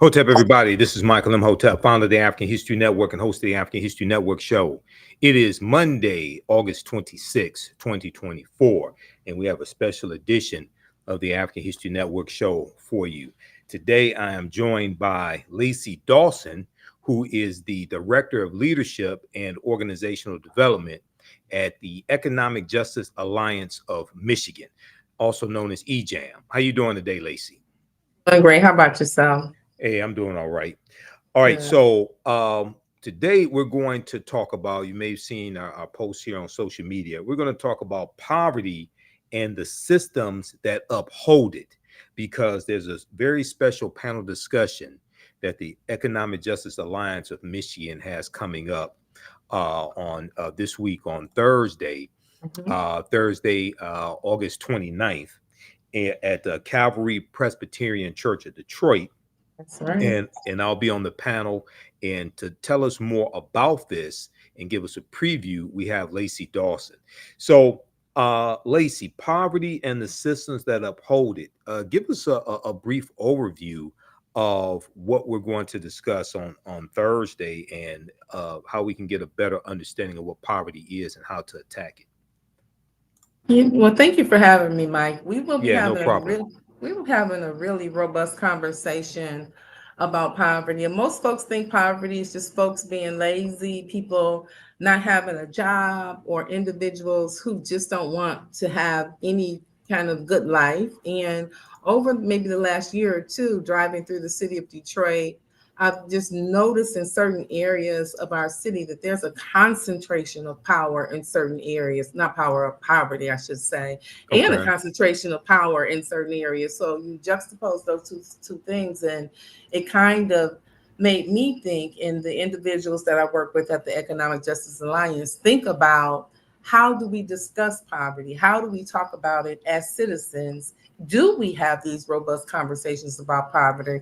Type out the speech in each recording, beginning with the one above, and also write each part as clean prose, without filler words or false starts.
Hotep, everybody. This is Michael Imhotep, founder of the African History Network and host of the African History Network show. It is Monday, August 26, 2024, and we have a special edition of the African History Network show for you. Today, I am joined by Lacy Dawson, who is the Director of Leadership and Organizational Development at the Economic Justice Alliance of Michigan, also known as EJAM. How you doing today, Lacy? Doing great. How about yourself? Hey, I'm doing all right. All right. Good. So today we're going to talk about, you may have seen our posts here on social media. We're going to talk about poverty and the systems that uphold it, because there's a very special panel discussion that the Economic Justice Alliance of Michigan has coming up on this week on Thursday, Mhm. August 29th at the Calvary Presbyterian Church of Detroit. That's right. And I'll be on the panel. And to tell us more about this and give us a preview, we have Lacy Dawson. So, Lacy, poverty and the systems that uphold it. Give us a brief overview of what we're going to discuss on Thursday, and how we can get a better understanding of what poverty is and how to attack it. Well, thank you for having me, Mike. Yeah, no problem. We were having a really robust conversation about poverty. And most folks think poverty is just folks being lazy, people not having a job, or individuals who just don't want to have any kind of good life. And over maybe the last year or two, driving through the city of Detroit, I've just noticed in certain areas of our city that there's a concentration of power in certain areas, not power of poverty, I should say, and a Okay. concentration of power in certain areas. So you juxtapose those two things, and it kind of made me think, in the individuals that I work with at the Economic Justice Alliance, think about, how do we discuss poverty? How do we talk about it as citizens? Do we have these robust conversations about poverty?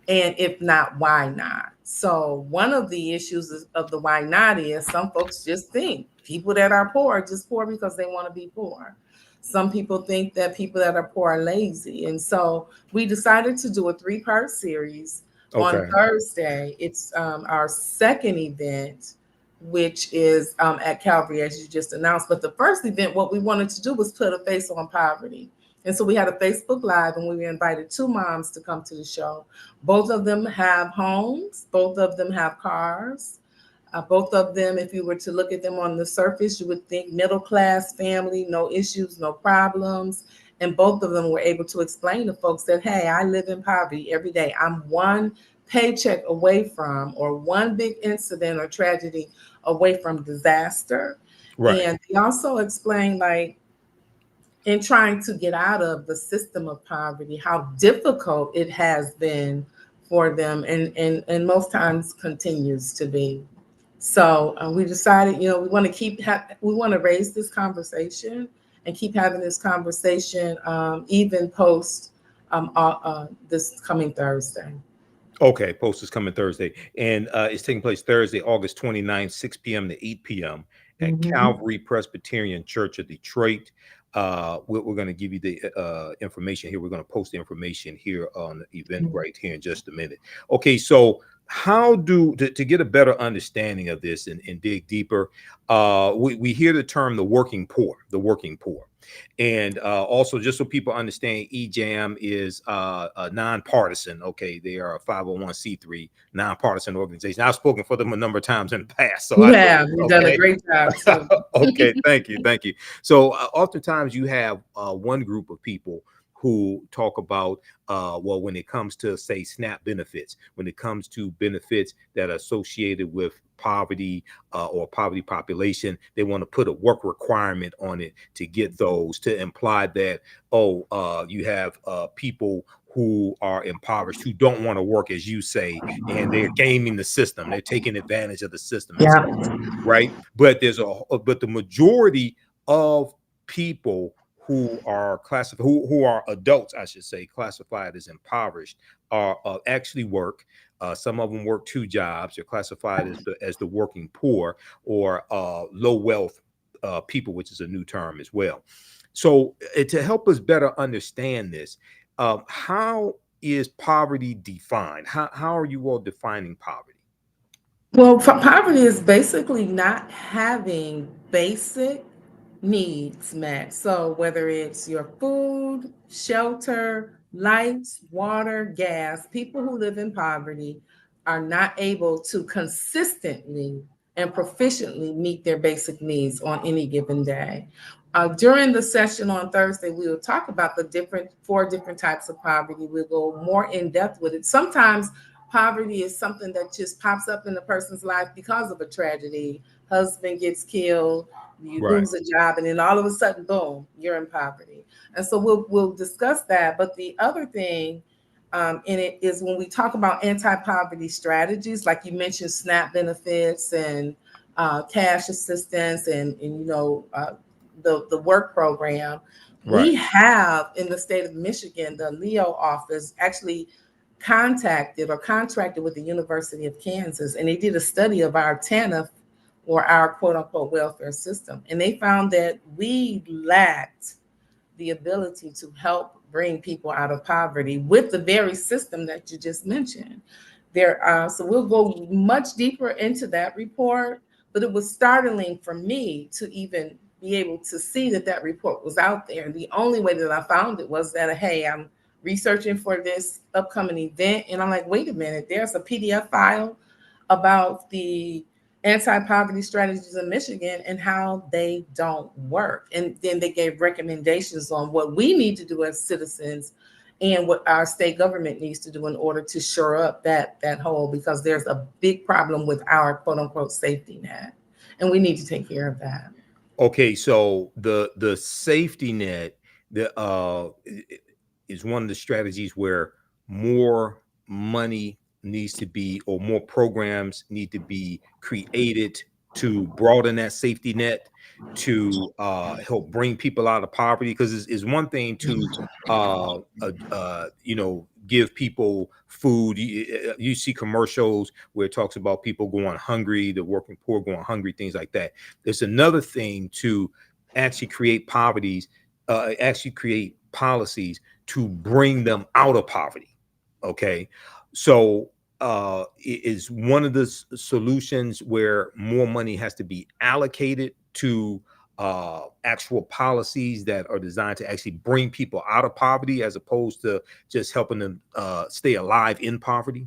And if not, why not? So one of the issues of the why not is, some folks just think people that are poor are just poor because they want to be poor. Some people think that people that are poor are lazy. And so we decided to do a three-part series on Okay. Thursday. It's our second event, which is at Calvary, as you just announced. But the first event, what we wanted to do was put a face on poverty. And so we had a Facebook Live, and we invited two moms to come to the show. Both of them have homes, both of them have cars. Both of them, if you were to look at them on the surface, you would think middle class family, no issues, no problems. And both of them were able to explain to folks that, hey, I live in poverty every day. I'm one paycheck away from, or one big incident or tragedy away from disaster. Right. And they also explained, like, in trying to get out of the system of poverty, how difficult it has been for them, and most times continues to be. So we decided, we want to we want to raise this conversation and keep having this conversation, even post this coming Thursday. Okay, post is coming Thursday, and it's taking place Thursday, August 29th, 6 p.m. to 8 p.m. at Mhm. Calvary Presbyterian Church of Detroit. We're going to give you the information here. We're going to post the information here on the event right here in just a minute. Okay, so how to get a better understanding of this and dig deeper, we hear the term the working poor. And also, just so people understand, EJAM is a nonpartisan. Okay, they are a 501c3 nonpartisan organization. I've spoken for them a number of times in the past, so I You know. have. You've done a Okay. great job too. Okay, thank you. So oftentimes you have one group of people who talk about, well, when it comes to, say, SNAP benefits, when it comes to benefits that are associated with poverty or poverty population, they want to put a work requirement on it to get those, to imply that, you have people who are impoverished, who don't want to work, as you say, and they're gaming the system, they're taking advantage of the system and Yeah. such, right? But but the majority of people who are classified, who are adults, I should say, classified as impoverished, are actually work. Some of them work two jobs. They're classified as the working poor, or low wealth people, which is a new term as well. So to help us better understand this, how is poverty defined? How are you all defining poverty? Well, poverty is basically not having basic needs met. So, whether it's your food, shelter, lights, water, gas, people who live in poverty are not able to consistently and proficiently meet their basic needs on any given day. During the session on Thursday, we will talk about the four different types of poverty. We'll go more in depth with it. Sometimes poverty is something that just pops up in a person's life because of a tragedy. Husband gets killed, you Right. lose a job, and then all of a sudden, boom, you're in poverty. And so we'll discuss that. But the other thing in it is when we talk about anti-poverty strategies, like you mentioned, SNAP benefits and cash assistance, and the work program. Right. We have in the state of Michigan, the Leo office actually contacted or contracted with the University of Kansas, and they did a study of our TANF, or our quote unquote welfare system. And they found that we lacked the ability to help bring people out of poverty with the very system that you just mentioned. So we'll go much deeper into that report, but it was startling for me to even be able to see that that report was out there. And the only way that I found it was that, hey, I'm researching for this upcoming event, and I'm like, wait a minute, there's a PDF file about the anti-poverty strategies in Michigan and how they don't work. And then they gave recommendations on what we need to do as citizens and what our state government needs to do in order to shore up that hole, because there's a big problem with our quote unquote safety net. And we need to take care of that. Okay, so the safety net, the is one of the strategies where more money needs to be, or more programs need to be created to broaden that safety net, to help bring people out of poverty. Because it's one thing to give people food. You see commercials where it talks about people going hungry, the working poor going hungry, things like that. It's another thing to actually create policies to bring them out of poverty. Okay, so is one of the solutions where more money has to be allocated to actual policies that are designed to actually bring people out of poverty, as opposed to just helping them stay alive in poverty.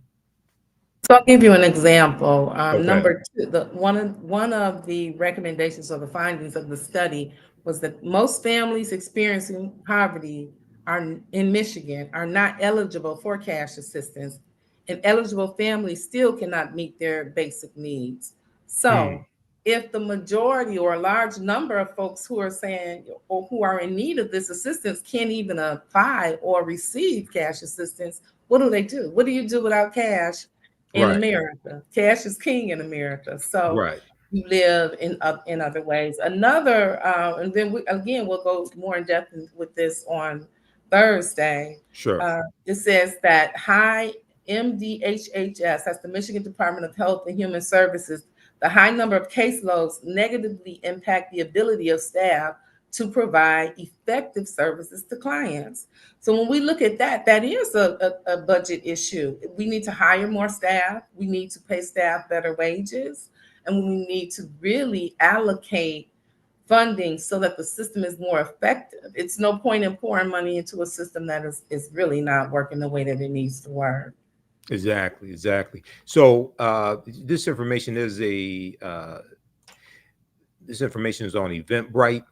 So I'll give you an example. Okay. Number two, one of the recommendations or the findings of the study was that most families experiencing poverty are in Michigan are not eligible for cash assistance, and eligible families still cannot meet their basic needs. Mm, So, if the majority or a large number of folks who are saying or who are in need of this assistance can't even apply or receive cash assistance, what do they do? What do you do without cash in right. America? Cash is king in America. So Right. you live in other ways. Another, and then again, we'll go more in depth with this on Thursday. Sure. It says that high MDHHS, that's the Michigan Department of Health and Human Services, the high number of caseloads negatively impact the ability of staff to provide effective services to clients. So when we look at that, that is a budget issue. We need to hire more staff. We need to pay staff better wages. And we need to really allocate funding so that the system is more effective. It's no point in pouring money into a system that is really not working the way that it needs to work. Exactly. Exactly. So this information is on Eventbrite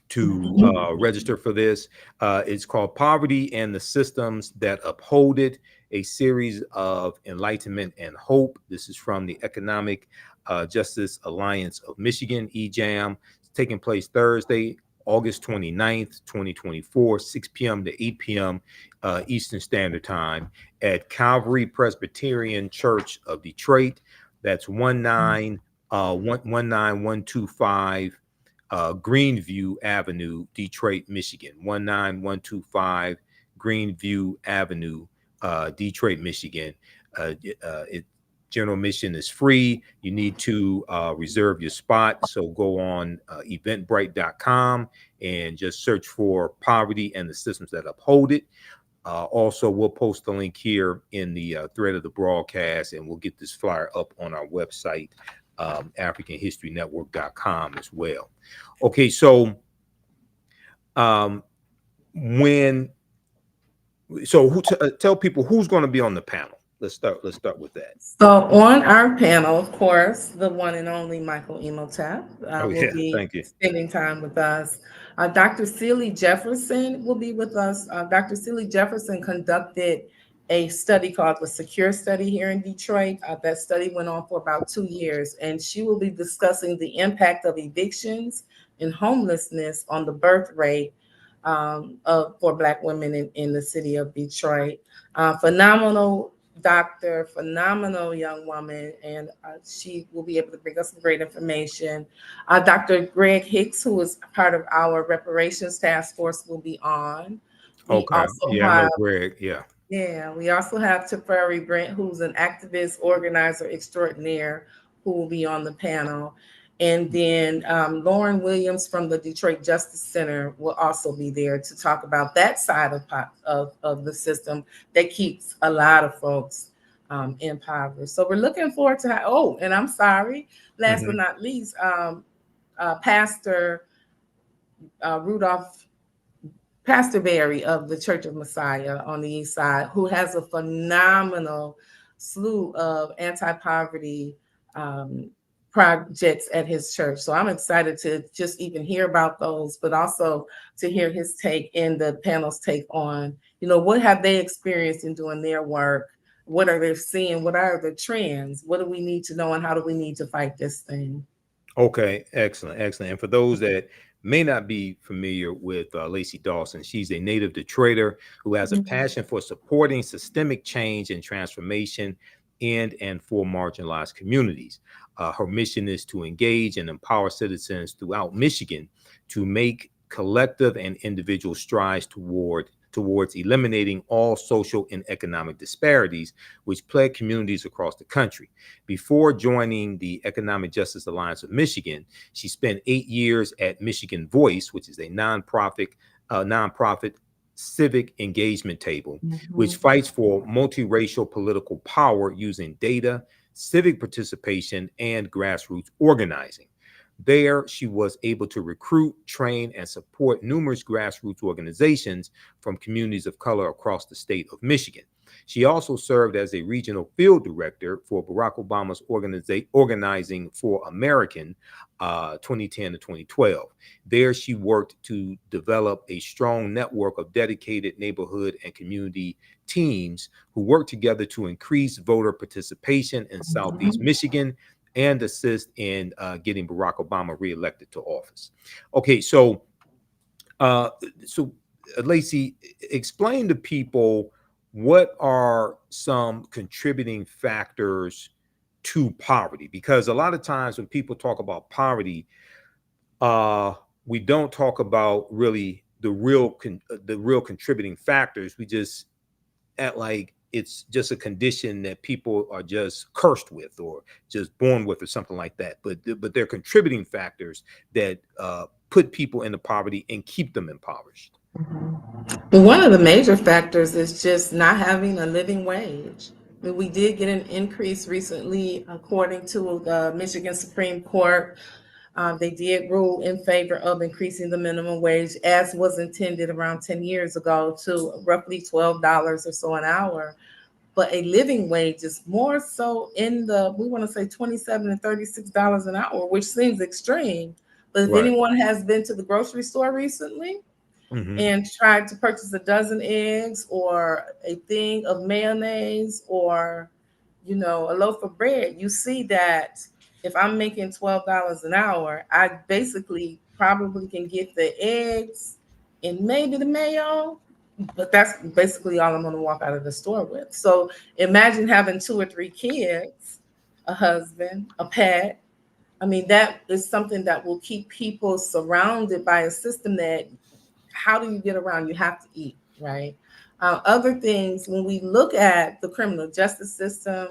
to register for this. It's called Poverty and the Systems That Uphold It, a series of enlightenment and hope. This is from the Economic Justice Alliance of Michigan, EJAM. It's taking place Thursday, August 29th, 2024, 6 p.m. to 8 p.m. Eastern Standard Time at Calvary Presbyterian Church of Detroit. That's 19125 Greenview Avenue, Detroit, Michigan. 19125 Greenview Avenue, Detroit, Michigan. General admission is free. You need to reserve your spot. So go on eventbrite.com and just search for Poverty and the Systems That Uphold It. Also, we'll post the link here in the thread of the broadcast, and we'll get this flyer up on our website, AfricanHistoryNetwork.com as well. Okay, so um, when tell people who's going to be on the panel. Let's start with that. So on our panel, of course, the one and only Michael Imhotep Oh will yeah, be thank you. spending time with us. Dr. Seeley Jefferson will be with us. Dr. Seeley Jefferson conducted a study called the Secure Study here in Detroit. That study went on for about 2 years, and she will be discussing the impact of evictions and homelessness on the birth rate for Black women in the city of Detroit. Phenomenal doctor, phenomenal young woman, and she will be able to bring us some great information. Dr. Greg Hicks, who is part of our reparations task force, will be on. We Okay, also yeah, I have know Greg. Yeah. Yeah, we also have Teferi Brent, who's an activist, organizer extraordinaire, who will be on the panel. And then Lauren Williams from the Detroit Justice Center will also be there to talk about that side of the system that keeps a lot of folks impoverished. So we're looking forward to and I'm sorry, last but not least, Pastor Rudolph Pastor Barry of the Church of Messiah on the East Side, who has a phenomenal slew of anti-poverty projects at his church. So I'm excited to just even hear about those, but also to hear his take and the panel's take on, what have they experienced in doing their work? What are they seeing? What are the trends? What do we need to know, and how do we need to fight this thing? Okay, excellent, excellent. And for those that may not be familiar with Lacy Dawson, she's a native Detroiter who has a passion for supporting systemic change and transformation in and for marginalized communities. Her mission is to engage and empower citizens throughout Michigan to make collective and individual strides towards eliminating all social and economic disparities which plague communities across the country. Before joining the Economic Justice Alliance of Michigan, she spent 8 years at Michigan Voice, which is a nonprofit civic engagement table, which fights for multiracial political power using data, civic participation, and grassroots organizing. There, she was able to recruit, train, and support numerous grassroots organizations from communities of color across the state of Michigan. She also served as a regional field director for Barack Obama's Organizing for American 2010 to 2012. There, she worked to develop a strong network of dedicated neighborhood and community teams who work together to increase voter participation in Southeast Michigan and assist in getting Barack Obama reelected to office. Okay, so Lacy, explain to people what are some contributing factors to poverty, because a lot of times when people talk about poverty, we don't talk about really the real contributing factors. We just act like it's just a condition that people are just cursed with or just born with or something like that. But they're contributing factors that put people into poverty and keep them impoverished. Well, one of the major factors is just not having a living wage. I mean, we did get an increase recently, according to the Michigan Supreme Court. They did rule in favor of increasing the minimum wage, as was intended around 10 years ago, to roughly $12 or so an hour. But a living wage is more so we want to say $27 and $36 an hour, which seems extreme. But if anyone has been to the grocery store recently, and tried to purchase a dozen eggs or a thing of mayonnaise or, a loaf of bread, you see that if I'm making $12 an hour, I basically probably can get the eggs and maybe the mayo, but that's basically all I'm going to walk out of the store with. So imagine having 2 or 3 kids, a husband, a pet. I mean, that is something that will keep people surrounded by a system that, how do you get around? You have to eat, right? Other things, when we look at the criminal justice system,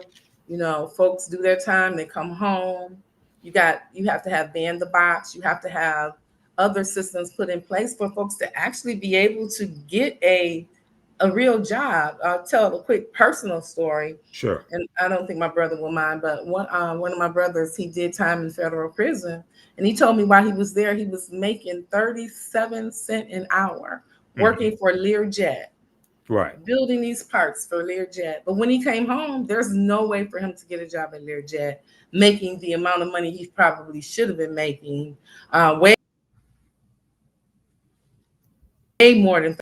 folks do their time, they come home. You have to have ban the box. You have to have other systems put in place for folks to actually be able to get a a real job. I'll tell a quick personal story, Sure. and I don't think my brother will mind. But one of my brothers, he did time in federal prison, and he told me while he was there, he was making 37 cents an hour working for Learjet, Right. building these parts for Learjet. But when he came home, there's no way for him to get a job at Learjet, making the amount of money he probably should have been making, way more than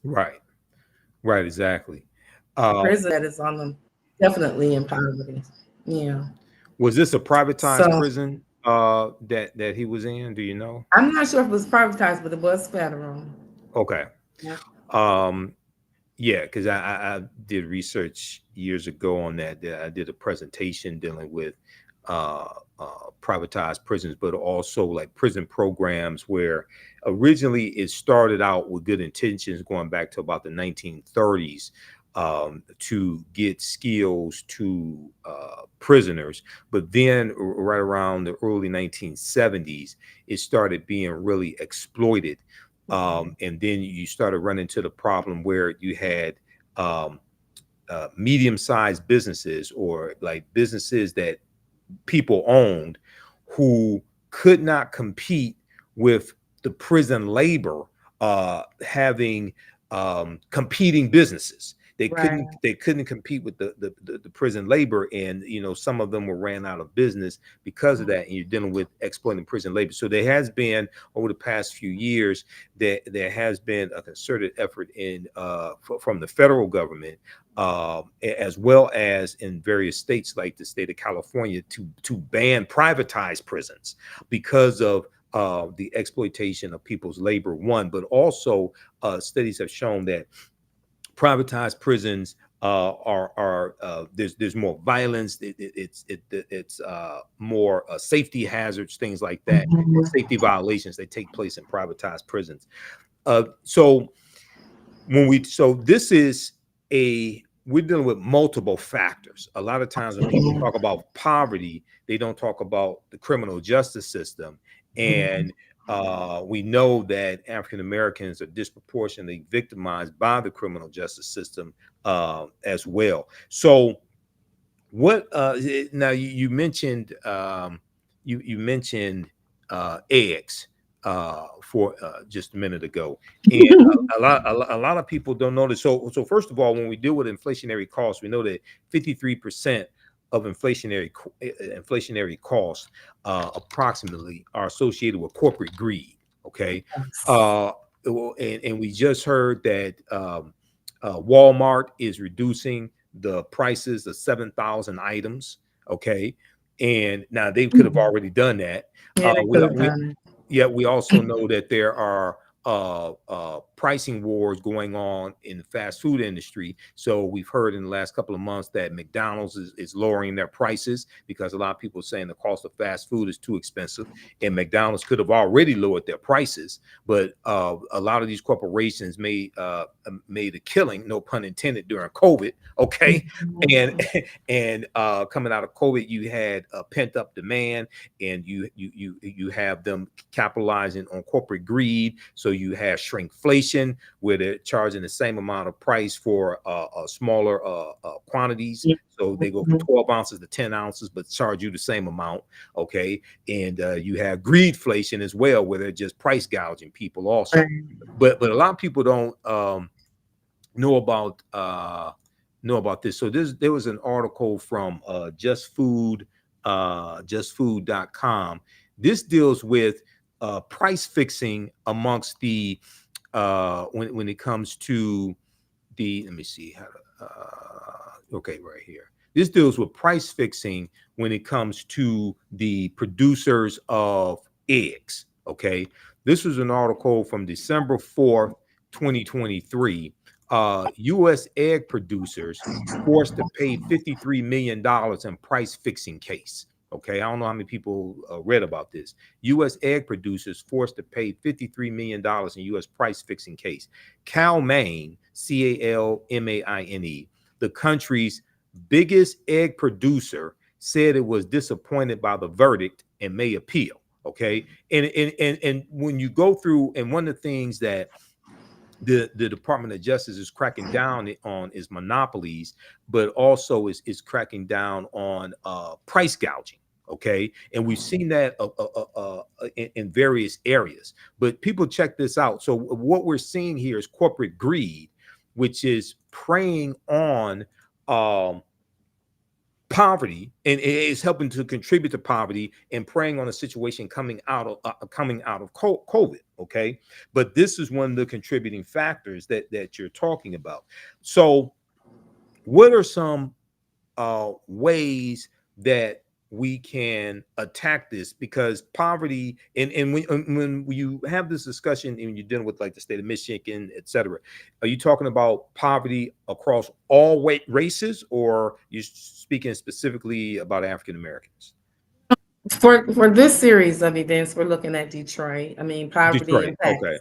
Right. Right. Exactly. Uh, prison that is on them. Definitely in poverty. Yeah. was this a privatized So prison that he was in? Do you know? I'm not sure if it was privatized, but it was federal. Okay. Yeah. Um, yeah, because I did research years ago on that. I did a presentation dealing with uh, privatized prisons, but also like prison programs where originally it started out with good intentions going back to about the 1930s, to get skills to prisoners. But then right around the early 1970s, it started being really exploited. And then you started running into the problem where you had medium-sized businesses, or like businesses that people owned, who could not compete with the prison labor, having competing businesses. They Right. couldn't compete with the prison labor, and some of them were ran out of business because of that. And you're dealing with exploiting prison labor. So there has been, over the past few years, there has been a concerted effort from the federal government, as well as in various states like the state of California, to ban privatized prisons because of the exploitation of people's labor. One, but also studies have shown that privatized prisons are there's more violence. It's more safety hazards, things like that, and safety violations that take place in privatized prisons. So this is we're dealing with multiple factors. A lot of times when people talk about poverty, they don't talk about the criminal justice system. And we know that African Americans are disproportionately victimized by the criminal justice system as well. So what now you mentioned you mentioned eggs for just a minute ago, and a lot of people don't know this. So first of all, when we deal with inflationary costs, we know that 53% of inflationary costs approximately are associated with corporate greed. Okay. And we just heard that Walmart is reducing the prices of 7,000 items. Okay. And now they could have already done that. Yeah, they could have done Yeah, we also know that there are pricing wars going on in the fast food industry. So we've heard in the last couple of months that McDonald's is lowering their prices because a lot of people are saying the cost of fast food is too expensive, and McDonald's could have already lowered their prices. But a lot of these corporations made a killing, no pun intended, during COVID. Okay, and coming out of COVID, you had pent up demand, and you have them capitalizing on corporate greed. So you have shrinkflation, where they're charging the same amount of price for smaller quantities. So they go from 12 ounces to 10 ounces, but charge you the same amount. Okay. And you have greedflation as well, where they're just price gouging people also. But a lot of people don't know about this. So there was an article from justfood.com. This deals with price fixing amongst the when it comes to the, let me see how to, okay, right here. This deals with price fixing when it comes to the producers of eggs. Okay. This was an article from December 4th, 2023. U.S. egg producers forced to pay $53 million in price fixing case. Okay, I don't know how many people read about this. U.S. egg producers forced to pay $53 million in U.S. price fixing case. Calmaine, Calmaine, the country's biggest egg producer, said it was disappointed by the verdict and may appeal. Okay, and when you go through, and one of the things that the Department of Justice is cracking down on is monopolies, but also is cracking down on price gouging. Okay, and we've seen that in various areas. But people check this out. So what we're seeing here is corporate greed, which is preying on poverty, and it is helping to contribute to poverty and preying on a situation coming out of COVID. Okay, but this is one of the contributing factors that you're talking about. So, what are some ways that we can attack this? Because poverty, and when you have this discussion and you're dealing with like the state of Michigan, et cetera, are you talking about poverty across all races, or you speaking specifically about African Americans? For this series of events, we're looking at Detroit. I mean, Detroit. Okay.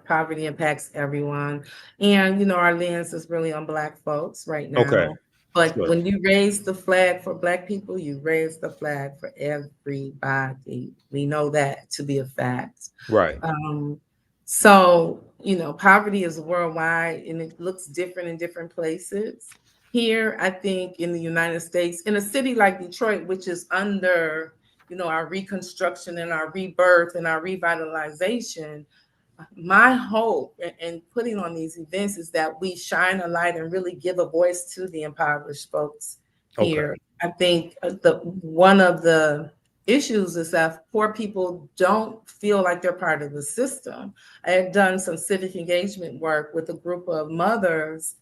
poverty impacts everyone, and our lens is really on Black folks right Okay. now. But Sure. when you raise the flag for Black people, you raise the flag for everybody. We know that to be a fact. Right. So poverty is worldwide, and it looks different in different places. Here, I think in the United States, in a city like Detroit, which is under our reconstruction and our rebirth and our revitalization, my hope in putting on these events is that we shine a light and really give a voice to the impoverished folks Okay. here. I think one of the issues is that poor people don't feel like they're part of the system. I had done some civic engagement work with a group of mothers,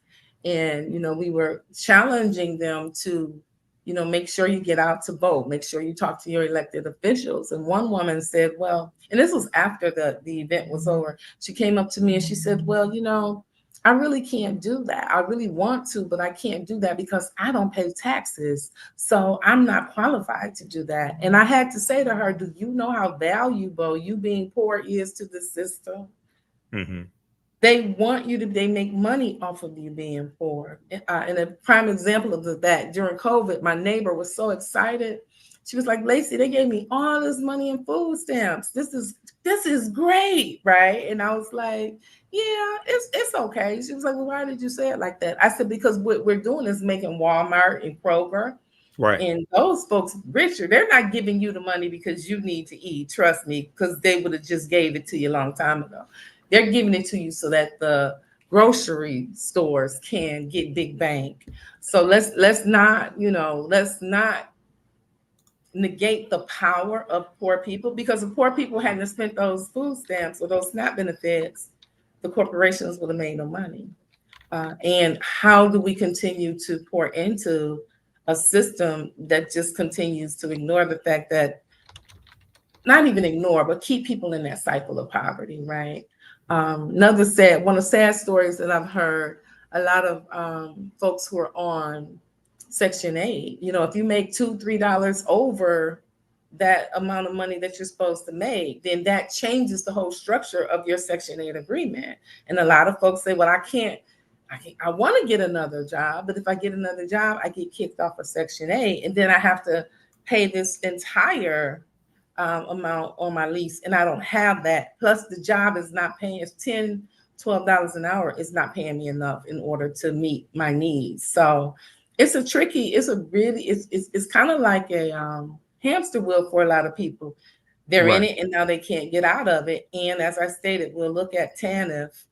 and we were challenging them to make sure you get out to vote, make sure you talk to your elected officials. And one woman said, well, and this was after the event was over, she came up to me and she said, well, I really can't do that. I really want to, but I can't do that because I don't pay taxes. So I'm not qualified to do that. And I had to say to her, do you know how valuable you being poor is to the system? Mm-hmm. They make money off of you being poor. And a prime example of that, during COVID, my neighbor was so excited. She was like, Lacy, they gave me all this money in food stamps. This is great, right? And I was like, yeah, it's okay. She was like, well, why did you say it like that? I said, because what we're doing is making Walmart and Kroger Right. and those folks richer. They're not giving you the money because you need to eat. Trust me, because they would have just gave it to you a long time ago. They're giving it to you so that the grocery stores can get big bank. So let's not negate the power of poor people, because if poor people hadn't spent those food stamps or those SNAP benefits, the corporations would have made no money. And how do we continue to pour into a system that just continues to ignore the fact that, not even ignore, but keep people in that cycle of poverty, right? One of the sad stories that I've heard, a lot of folks who are on Section 8, if you make $2-3 over that amount of money that you're supposed to make, then that changes the whole structure of your Section 8 agreement. And a lot of folks say, well, I want to get another job, but if I get another job, I get kicked off of Section 8, and then I have to pay this entire amount on my lease, and I don't have that. Plus, the job is not paying. It's $10-12 an hour. It's not paying me enough in order to meet my needs. So it's kind of like a hamster wheel for a lot of people. They're in Right. it and now they can't get out of it. And as I stated, we'll look at TANF,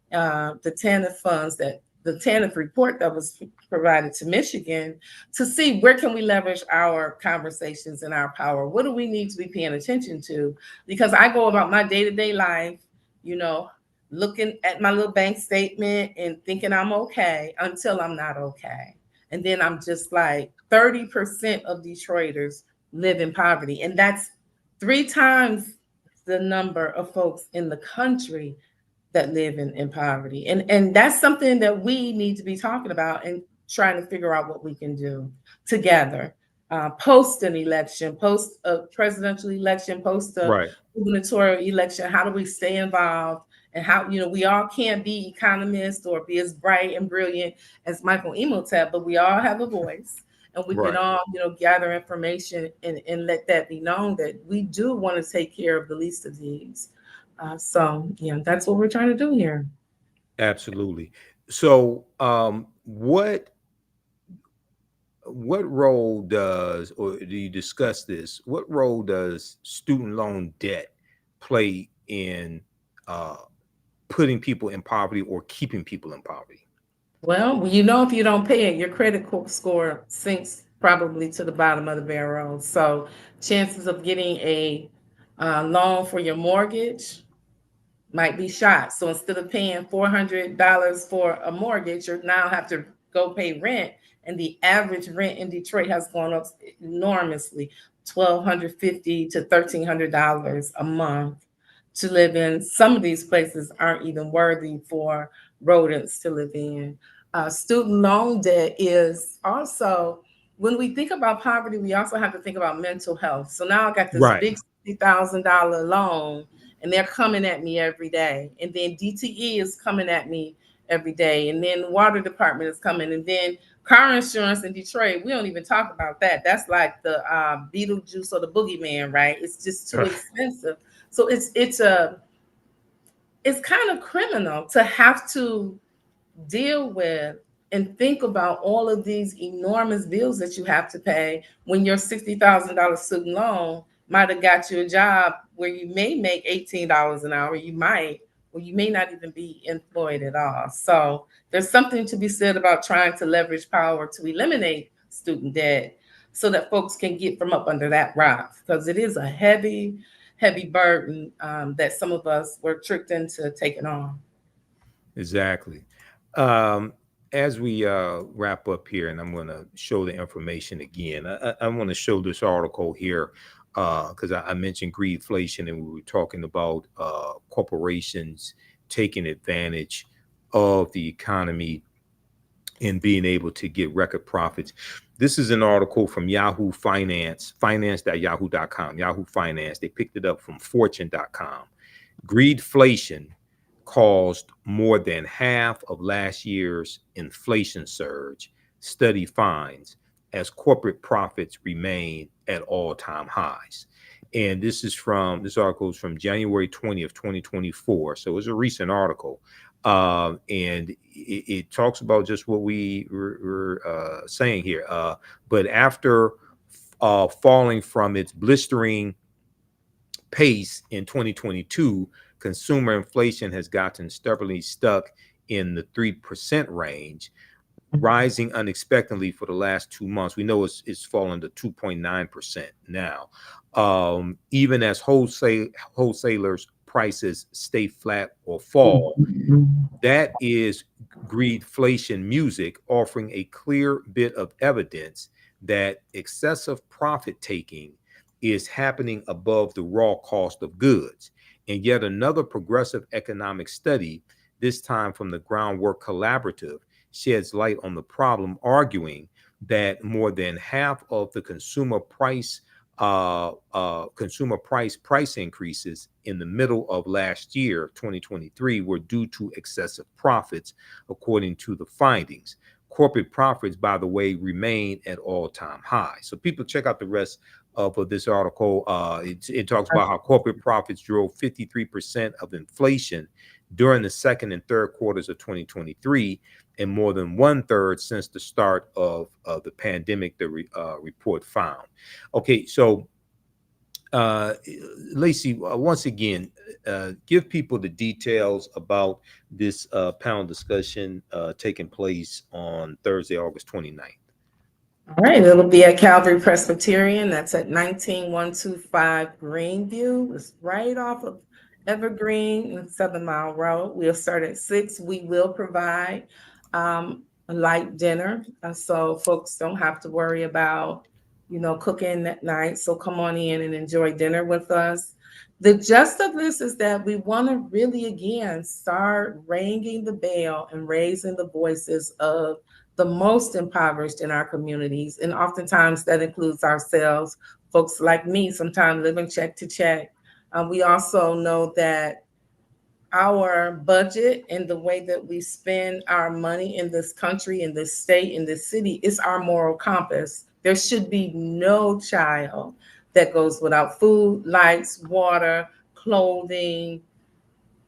the TANF funds, that the TANF report that was provided to Michigan, to see where can we leverage our conversations and our power. What do we need to be paying attention to? Because I go about my day-to-day life, looking at my little bank statement and thinking I'm okay until I'm not okay. And then I'm just like, 30% of Detroiters live in poverty. And that's 3 times the number of folks in the country that live in poverty. And that's something that we need to be talking about and trying to figure out what we can do together. Post an election, post a presidential election, post a Right. gubernatorial election. How do we stay involved? And how, we all can't be economists or be as bright and brilliant as Michael Imhotep, but we all have a voice. And we can Right. all, gather information and let that be known that we do want to take care of the least of these. So, that's what we're trying to do here. Absolutely. So, what role does, or do you discuss this? What role does student loan debt play in uh, putting people in poverty or keeping people in poverty? Well, you know, if you don't pay it, your score sinks probably to the bottom of the barrel. So chances of getting a loan for your mortgage might be shot. So instead of paying $400 for a mortgage, you now have to go pay rent. And the average rent in Detroit has gone up enormously, $1,250 to $1,300 a month to live in. Some of these places aren't even worthy for rodents to live in. Student loan debt is also, when we think about poverty, we also have to think about mental health. So now I got this Right. big $60,000 loan and they're coming at me every day. And then DTE is coming at me every day. And then the water department is coming. And then car insurance in Detroit, we don't even talk about that. That's like the Beetlejuice or the boogeyman, right? It's just too expensive. So it's kind of criminal to have to deal with and think about all of these enormous bills that you have to pay when your $60,000 student loan might have got you a job where you may make $18 an hour. You might, or you may not even be employed at all. So there's something to be said about trying to leverage power to eliminate student debt so that folks can get from up under that rock, because it is a heavy, heavy burden that some of us were tricked into taking on. Exactly. Um, as we wrap up here, and I'm going to show the information again, I want to show this article here because I mentioned greedflation, and we were talking about corporations taking advantage of the economy and being able to get record profits. This is an article from Yahoo Finance, finance.yahoo.com, Yahoo Finance. They picked it up from fortune.com. Greedflation caused more than half of last year's inflation surge, study finds, as corporate profits remain at all-time highs. And this article is from January 20th, 2024. So it's a recent article. And it talks about just what we were saying here. But after falling from its blistering pace in 2022, consumer inflation has gotten stubbornly stuck in the 3% range, rising unexpectedly for the last 2 months. We know it's fallen to 2.9% now. Even as wholesalers' prices stay flat or fall. That is greedflation music, offering a clear bit of evidence that excessive profit taking is happening above the raw cost of goods. And yet another progressive economic study, this time from the Groundwork Collaborative, sheds light on the problem, arguing that more than half of the consumer price increases in the middle of last year, 2023, were due to excessive profits, according to the findings. Corporate profits, by the way, remain at all-time highs. So people check out the rest of this article. It talks about how corporate profits drove 53% of inflation during the second and third quarters of 2023, and more than 1/3 since the start of the pandemic, the report found. Okay, so Lacy, once again, give people the details about this panel discussion taking place on Thursday, August 29th. All right, it'll be at Calvary Presbyterian. That's at 19125 Greenview. It's right off of Evergreen and 7 Mile Road. We'll start at 6. We will provide a light dinner, so folks don't have to worry about, cooking at night. So come on in and enjoy dinner with us. The gist of this is that we want to really, again, start ringing the bell and raising the voices of the most impoverished in our communities. And oftentimes that includes ourselves, folks like me, sometimes living check to check. We also know that our budget and the way that we spend our money in this country, in this state, in this city is our moral compass. There should be no child that goes without food, lights, water, clothing,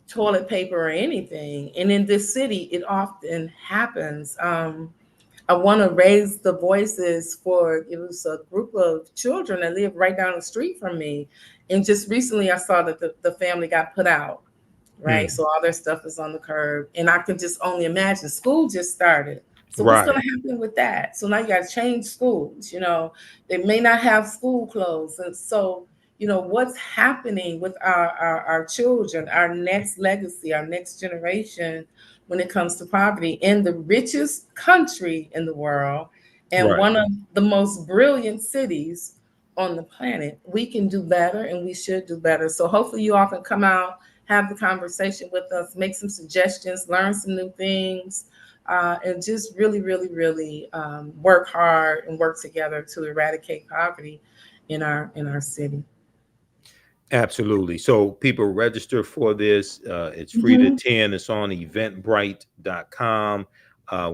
toilet paper or anything. And in this city, it often happens. I want to raise the voices for, it was a group of children that live right down the street from me. And just recently I saw that the family got put out, right? Hmm. So all their stuff is on the curb. And I can just only imagine school just started. So what's going Right. to happen with that? So now you got to change schools, they may not have school clothes. And so, what's happening with our children, our next legacy, our next generation when it comes to poverty in the richest country in the world and Right. one of the most brilliant cities on the planet. We can do better and we should do better. So hopefully you all can come out, have the conversation with us, make some suggestions, learn some new things, and just really, really, really work hard and work together to eradicate poverty in our city. Absolutely. So people register for this. It's free to Mhm. attend. It's on eventbrite.com.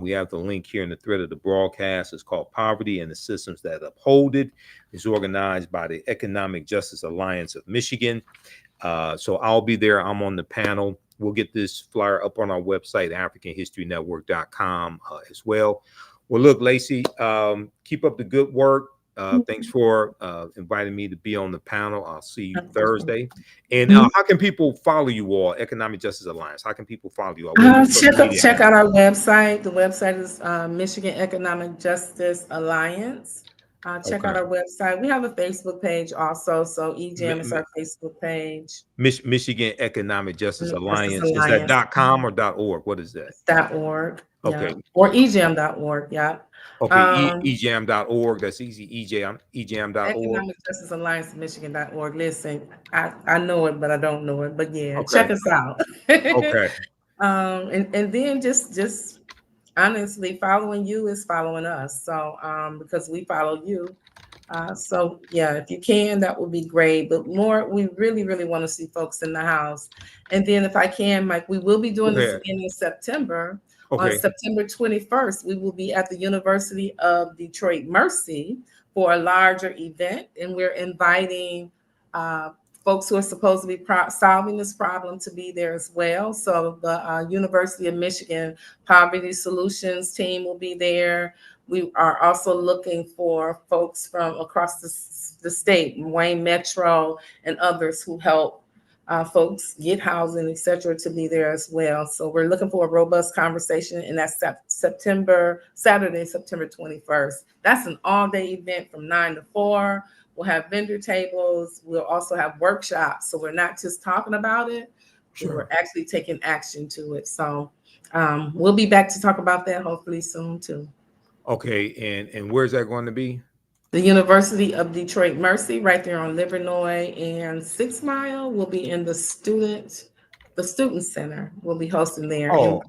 We have the link here in the thread of the broadcast. It's called Poverty and the Systems That Uphold It. It's organized by the Economic Justice Alliance of Michigan. So I'll be there. I'm on the panel. We'll get this flyer up on our website, AfricanHistoryNetwork.com, as well. Well, look, Lacy, keep up the good work. Thanks for inviting me to be on the panel. I'll see you Thursday. And Mhm. how can people follow you all, Economic Justice Alliance? How can people follow you all? What's your social media Check handle? out our website. The website is Michigan Economic Justice Alliance. Check out Okay. our website. We have a Facebook page also. So Mi- EJAM is Mi- our Facebook page. Michigan Economic Justice Justice Alliance. Is that Alliance. .com or .org? What is that? It's .org. Okay. Yeah. Or EJAM.org. Yeah. Okay, Um, ejam.org. That's easy. Ejam.org. Economic Justice Alliance of Michigan.org. Listen, I know it, but I don't know it. But yeah, check Okay. us out. Okay. And then just honestly, following you is following us. So because we follow you. So yeah, if you can, that would be great. But more, we really, really want to see folks in the house. And then if I can, Mike, we will be Go doing this ahead. again in September. On Okay. September 21st, we will be at the University of Detroit Mercy for a larger event, and we're inviting uh, folks who are supposed to be solving this problem to be there as well. So the University of Michigan Poverty Solutions team will be there. We are also looking for folks from across the state, Wayne Metro, and others who help folks get housing, etc., to be there as well. So we're looking for a robust conversation, and that's Saturday, September 21st. That's an all-day event from 9 to 4. We'll have vendor tables. We'll also have workshops. So we're not just talking about it, but we're Sure. actually taking action to it. So we'll be back to talk about that hopefully soon too. Okay. And where's that going to be? The University of Detroit Mercy, right there on Livernois and 6 Mile, will be in the student center. We'll be hosting there. And Oh,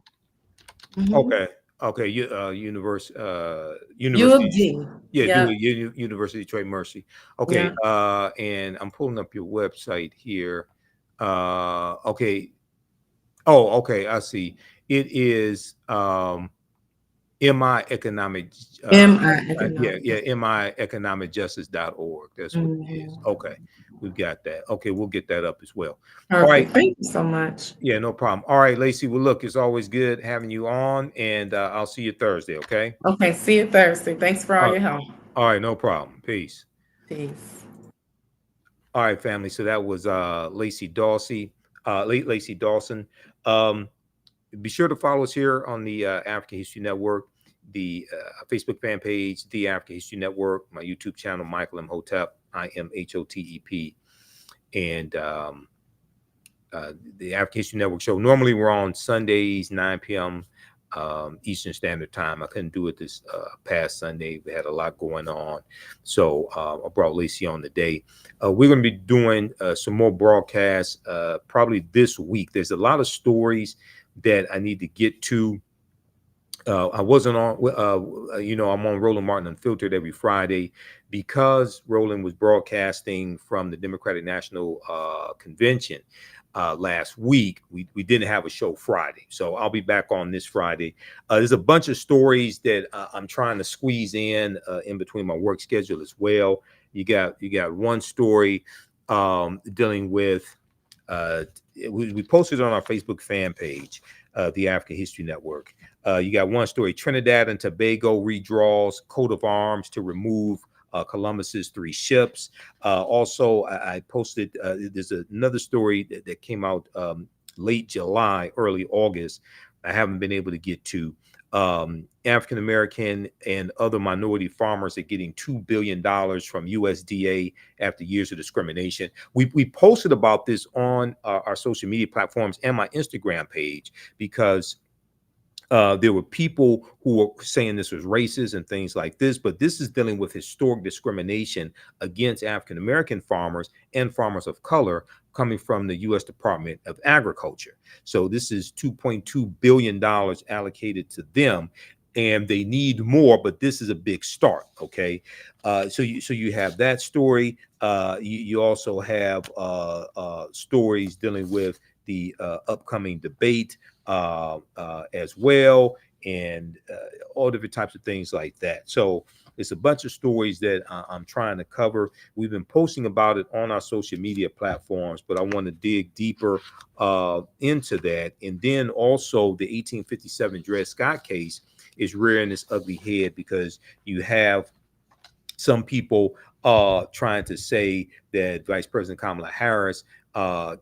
mhm. okay. Okay. U University. of D. Yeah, do Yeah, it. University of Detroit Mercy. Okay. yeah. And I'm pulling up your website here. Okay. Oh, okay. I see. It is MI Economic, MI yeah, Economics. MIEconomicjustice.org. That's what it is. Mhm. Okay, we've got that. Okay, we'll get that up as well. All right. Perfect. Thank you so much. Yeah, no problem. All right, Lacy. Well, look, it's always good having you on, and I'll see you Thursday. Okay. Okay, see you Thursday. Thanks for all Uh, your help. all right, no problem. Peace. Peace. All right, family. So that was Lacy Dawson. Lacy Dawson. Um, be sure to follow us here on the African History Network, the Facebook fan page, the African History Network, my YouTube channel, Michael Imhotep, IMHOTEP, and the African History Network show. Normally we're on Sundays, 9 p.m. Eastern Standard Time. I couldn't do it this past Sunday. We had a lot going on. So I brought Lacy on today. We're going to be doing some more broadcasts probably this week. There's a lot of stories that I need to get to. I wasn't on, I'm on Roland Martin Unfiltered every Friday because Roland was broadcasting from the Democratic National Convention last week. We didn't have a show Friday, so I'll be back on this Friday. There's a bunch of stories that I'm trying to squeeze in between my work schedule as well. You got one story dealing with we posted on our Facebook fan page, the African History Network. You got one story: Trinidad and Tobago redraws coat of arms to remove Columbus's 3 ships. Also, I posted, there's another story that came out late July, early August. I haven't been able to get to. African American and other minority farmers are getting $2 billion from USDA after years of discrimination. We posted about this on our social media platforms and my Instagram page, because there were people who were saying this was racist and things like this, but this is dealing with historic discrimination against African American farmers and farmers of color coming from the U.S. Department of Agriculture. So this is $2.2 billion allocated to them, and they need more, but this is a big start. Okay, so you have that story. You also have stories dealing with the upcoming debate as well, and all different types of things like that. So it's a bunch of stories that I'm trying to cover. We've been posting about it on our social media platforms, but I want to dig deeper into that. And then also the 1857 Dred Scott case is rearing its ugly head, because you have some people trying to say that Vice President Kamala Harris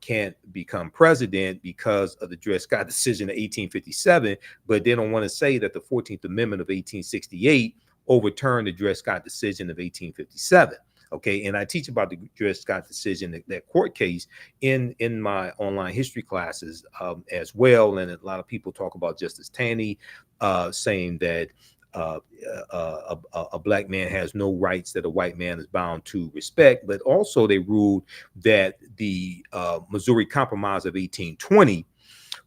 can't become president because of the Dred Scott decision of 1857, but they don't want to say that the 14th Amendment of 1868 overturned the Dred Scott decision of 1857. Okay, and I teach about the Dred Scott decision, that court case, in my online history classes as well. And a lot of people talk about Justice Taney saying that a black man has no rights that a white man is bound to respect. But also they ruled that the Missouri Compromise of 1820,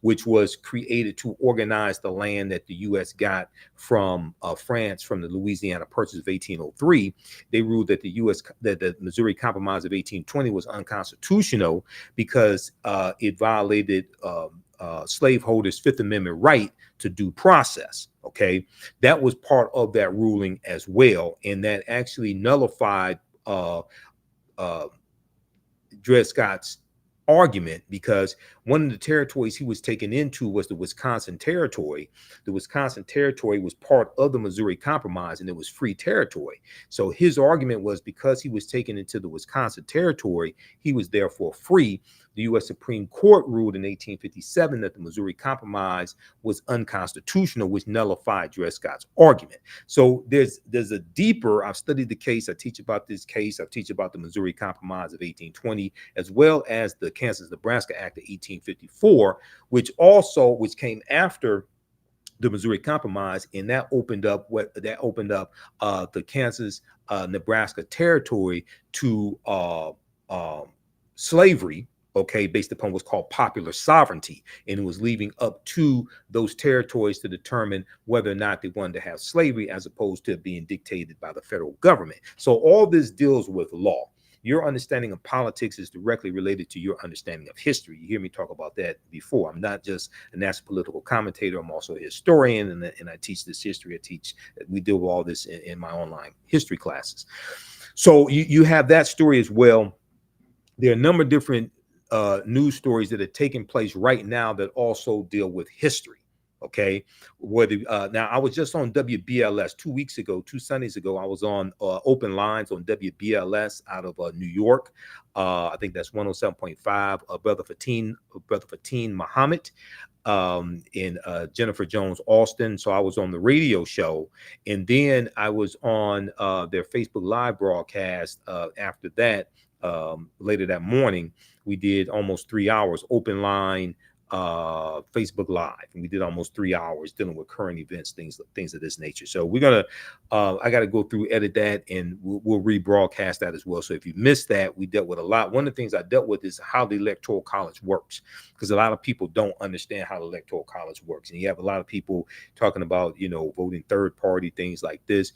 which was created to organize the land that the U.S. got from France from the Louisiana Purchase of 1803, they ruled that the Missouri Compromise of 1820 was unconstitutional because it violated slaveholders' Fifth Amendment right to due process. Okay, that was part of that ruling as well, and that actually nullified Dred Scott's argument, because one of the territories he was taken into was the Wisconsin Territory. The Wisconsin Territory was part of the Missouri Compromise, and it was free territory. So his argument was, because he was taken into the Wisconsin Territory, he was therefore free. The U.S. Supreme Court ruled in 1857 that the Missouri Compromise was unconstitutional, which nullified Dred Scott's argument. So there's a deeper, I've studied the case, I teach about this case, I teach about the Missouri Compromise of 1820, as well as the Kansas-Nebraska Act of 1854, which came after the Missouri Compromise, and that opened up the Kansas-Nebraska territory to slavery, okay, based upon what's called popular sovereignty. And it was leaving up to those territories to determine whether or not they wanted to have slavery, as opposed to being dictated by the federal government. So all this deals with law. Your understanding of politics is directly related to your understanding of history. You hear me talk about that before. I'm not just a national political commentator. I'm also a historian, and I teach this history. We deal with all this in my online history classes. So you have that story as well. There are a number of different news stories that are taking place right now that also deal with history. Okay, now I was just on WBLS 2 weeks ago, 2 Sundays ago. I was on Open Lines on WBLS out of New York. I think that's 107.5. Brother Fatin Muhammad and Jennifer Jones Austin. So I was on the radio show, and then I was on their Facebook Live broadcast after that. Later that morning, we did almost 3 hours open line Facebook Live, and we did almost 3 hours dealing with current events, things of this nature. So we're gonna I got to go through, edit that, and we'll rebroadcast that as well. So if you missed that, we dealt with a lot. One of the things I dealt with is how the Electoral College works, because a lot of people don't understand how the Electoral College works, and you have a lot of people talking about voting third party, things like this.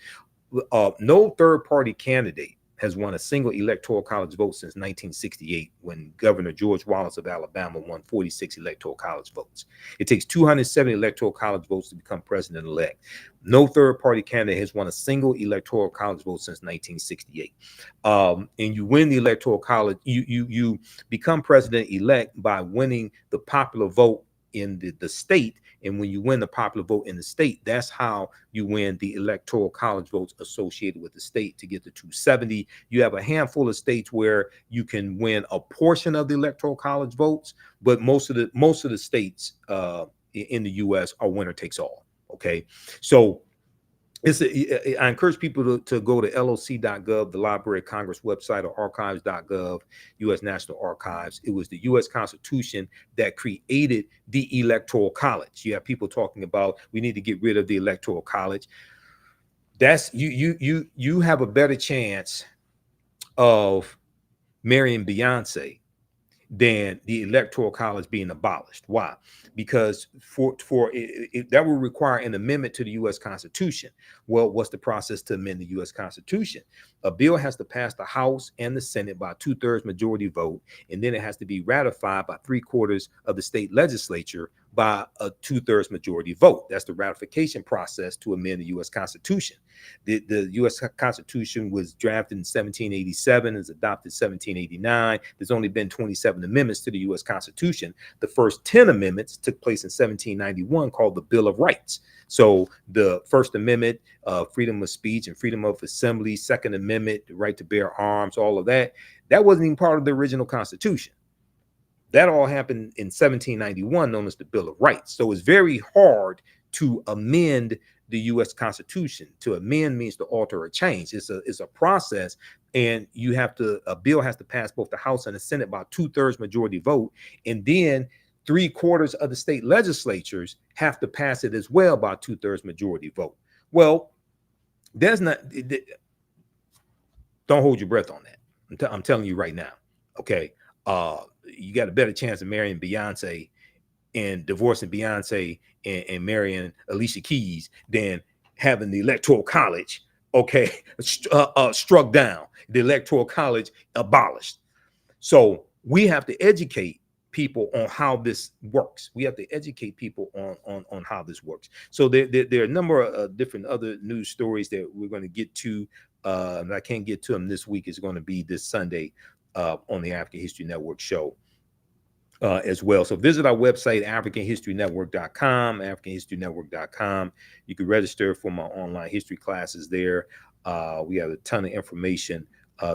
No third party candidate has won a single electoral college vote since 1968, when Governor George Wallace of Alabama won 46 electoral college votes. It takes 270 electoral college votes to become president-elect. No third-party candidate has won a single electoral college vote since 1968. And you win the electoral college, you become president-elect by winning the popular vote in the state. And when you win the popular vote in the state, that's how you win the electoral college votes associated with the state to get to 270. You have a handful of states where you can win a portion of the electoral college votes, but most of the states in the U.S. are winner takes all. Okay, so I encourage people to go to loc.gov, the Library of Congress website, or archives.gov, U.S. National Archives. It was the U.S. Constitution that created the Electoral College. You have people talking about we need to get rid of the Electoral College. That's you have a better chance of marrying Beyonce than the Electoral College being abolished. Why? Because that will require an amendment to the U.S. Constitution. Well, what's the process to amend the U.S. Constitution? A bill has to pass the House and the Senate by a 2/3 majority vote, and then it has to be ratified by 3/4 of the state legislature by a 2/3 majority vote. That's the ratification process to amend the U.S. Constitution. The U.S. Constitution was drafted in 1787, is adopted in 1789. There's only been 27 amendments to the U.S. Constitution. The first 10 amendments took place in 1791, called the Bill of Rights. So the First Amendment, freedom of speech and freedom of assembly, Second Amendment, the right to bear arms, all of that wasn't even part of the original Constitution. That all happened in 1791, known as the Bill of Rights. So it's very hard to amend the U.S. Constitution. To amend means to alter or change. It's a process, and a bill has to pass both the House and the Senate by 2/3 majority vote, and then 3/4 of the state legislatures have to pass it as well by 2/3 majority vote. Well, don't hold your breath on that. I'm telling you right now. Okay, you got a better chance of marrying Beyonce and divorcing Beyonce and marrying Alicia Keys than having the Electoral College, struck down, the Electoral College abolished. So we have to educate people on how this works. We have to educate people on how this works. So there are a number of different other news stories that we're going to get to, and I can't get to them this week. It's going to be this Sunday on the African History Network show. As well. So visit our website, AfricanHistoryNetwork.com, AfricanHistoryNetwork.com. You can register for my online history classes there. We have a ton of information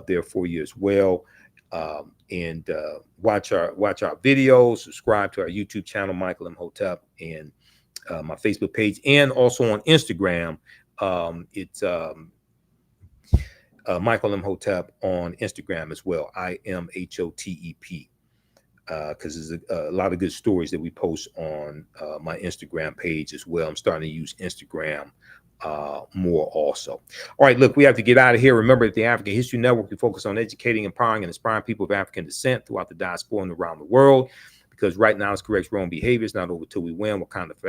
there for you as well. And watch our videos, subscribe to our YouTube channel, Michael Imhotep, and my Facebook page, and also on Instagram. It's Michael Imhotep on Instagram as well, IMHOTEP. Because there's a lot of good stories that we post on my Instagram page as well. I'm starting to use Instagram more also. All right, look, we have to get out of here. Remember that the African History Network, we focus on educating, empowering, and inspiring people of African descent throughout the diaspora and around the world. Because right now it's correct wrong behaviors, not over till we win. What kind of